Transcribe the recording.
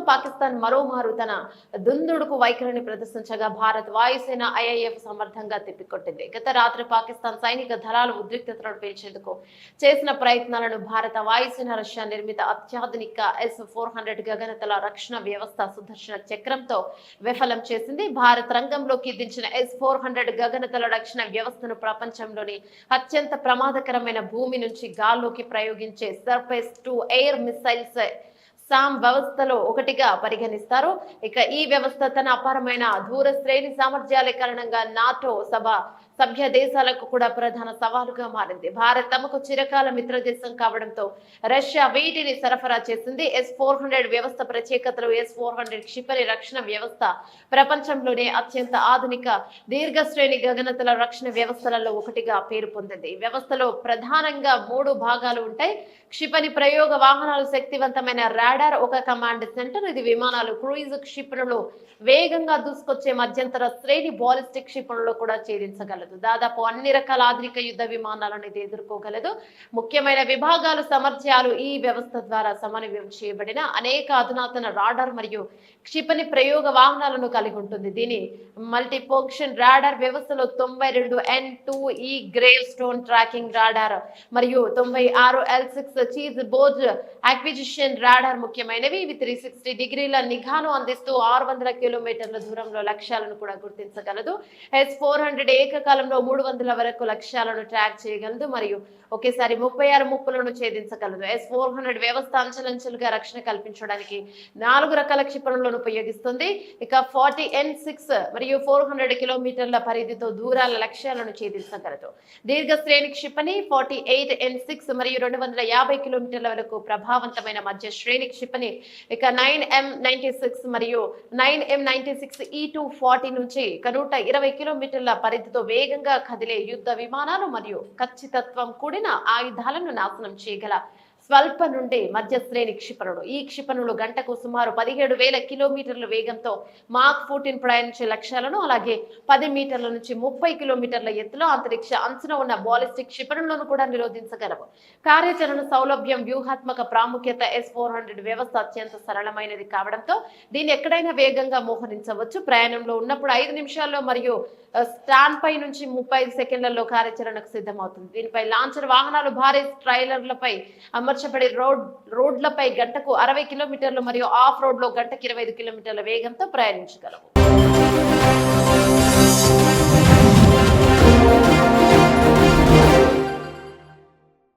పాకిస్తాన్ మరోమారు తన దుందుడుకు వైఖరిని ప్రదర్శించగా భారత్ వాయుసేన ఐఐఎఫ్ సమర్థంగా తిప్పికొట్టింది. గత రాత్రి పాకిస్తాన్ సైనిక దళాలు ఉద్రిక్తతలను పేల్చేందుకు చేసిన ప్రయత్నాలను భారత వాయుసేన రష్యా నిర్మిత అత్యాధునిక S-400 గగనతల రక్షణ వ్యవస్థ సుదర్శన చక్రంతో విఫలం చేసింది. భారత్ రంగంలోకి దించిన S-400 గగనతల రక్షణ వ్యవస్థను ప్రపంచంలోని అత్యంత ప్రమాదకరమైన భూమి నుంచి గాల్లోకి ప్రయోగించే surface to air missiles SAM వ్యవస్థలో ఒకటిగా పరిగణిస్తారు. ఇక ఈ వ్యవస్థ తన అపారమైన దూర శ్రేణి సామర్థ్యాల కారణంగా నాటో సభ్య దేశాలకు కూడా ప్రధాన సవాలుగా మారింది. భారత్ తమకు చిరకాల మిత్ర దేశం కావడంతో రష్యా వీటిని సరఫరా చేసింది. S-400 వ్యవస్థ ప్రత్యేకతలు S-400 క్షిపణి రక్షణ వ్యవస్థ ప్రపంచంలోనే అత్యంత ఆధునిక దీర్ఘ శ్రేణి గగనతల రక్షణ వ్యవస్థలలో ఒకటిగా పేరు పొందింది. ఈ వ్యవస్థలో ప్రధానంగా 3 భాగాలు ఉంటాయి. క్షిపణి ప్రయోగ వాహనాలు, శక్తివంతమైన రాడార్, ఒక కమాండ్ సెంటర్. ఇది విమానాలు, క్రూయిజ్ క్షిపణులు, వేగంగా దూసుకొచ్చే మధ్యంతర శ్రేణి బాలిస్టిక్ క్షిపణులు కూడా ఛేదించగలదు. దాదాపు అన్ని రకాల ఆధునిక యుద్ధ విమానాలను ఇది ఎదుర్కోగలదు. ముఖ్యమైన విభాగాలు, సామర్థ్యాలు ఈ వ్యవస్థ ద్వారా సమన్వయం చేయబడిన అనేక అధునాతన రాడార్ మరియు క్షిపణి ప్రయోగ వాహనాలను కలిగి ఉంటుంది. దీని మల్టీఫంక్షన్ రాడార్ వ్యవస్థలో 92 N2E grave stone tracking radar మరియు 96 L6 cheese board acquisition radar ముఖ్యమైనవి. ఇవి 360 డిగ్రీల నిఘాను అందిస్తూ 600 కిలోమీటర్ల దూరంలో లక్ష్యాలను కూడా గుర్తించగలదు. S-400 ఏకకాలంలో 300 వరకు లక్ష్యాలను ట్రాక్ చేయగలదు మరియు ఒకేసారి 36 ముప్పులను ఛేదించగలదు. S-400 వ్యవస్థ అంచెలంచెలుగా రక్షణ కల్పించడానికి 4 రకాల క్షిపణులను ఉపయోగిస్తుంది. ఇక 40 N6 మరియు 400 కిలోమీటర్ల పరిధితో దూరాల లక్ష్యాలను ఛేదించగలదు. దీర్ఘ శ్రేణి క్షిపణి 48 N6 మరియు 250 కిలోమీటర్ల వరకు ప్రభావవంతమైన మధ్య శ్రేణి క్షిపణి ఇక 9M96 మరియు 9M96 E240 నుంచి 120 కిలోమీటర్ల పరిధితో వేగంగా కదిలే యుద్ధ విమానాలు మరియు ఖచ్చితత్వం కూడిన ఆయుధాలను నాశనం చేయగల స్వల్ప నుండి మధ్య శ్రేణి క్షిపణులు. ఈ క్షిపణులు గంటకు సుమారు 17,000 కిలోమీటర్ల వేగంతో మాక్ 14 ప్రయాణించే లక్ష్యాలను, అలాగే 10 మీటర్ల నుంచి 30 కిలోమీటర్ల ఎత్తులో అంతరిక్ష అంచున ఉన్న బాలిస్టిక్ క్షిపణులను కూడా నిరోధించగలవు. కార్యాచరణ సౌలభ్యం, వ్యూహాత్మక ప్రాముఖ్యత. S-400 వ్యవస్థ అత్యంత సరళమైనది కావడంతో దీన్ని ఎక్కడైనా వేగంగా మోహరించవచ్చు. ప్రయాణంలో ఉన్నప్పుడు 5 నిమిషాల్లో మరియు స్టాండ్ పై నుంచి 35 సెకండ్లలో కార్యాచరణకు సిద్ధమవుతుంది. దీనిపై లాంచర్ వాహనాలు భారీ ట్రైలర్లపై అమర్చబడి రోడ్లపై గంటకు 60 కిలోమీటర్లు మరియు ఆఫ్ రోడ్ లో గంటకు 25 కిలోమీటర్ల వేగంతో ప్రయాణించగలవు.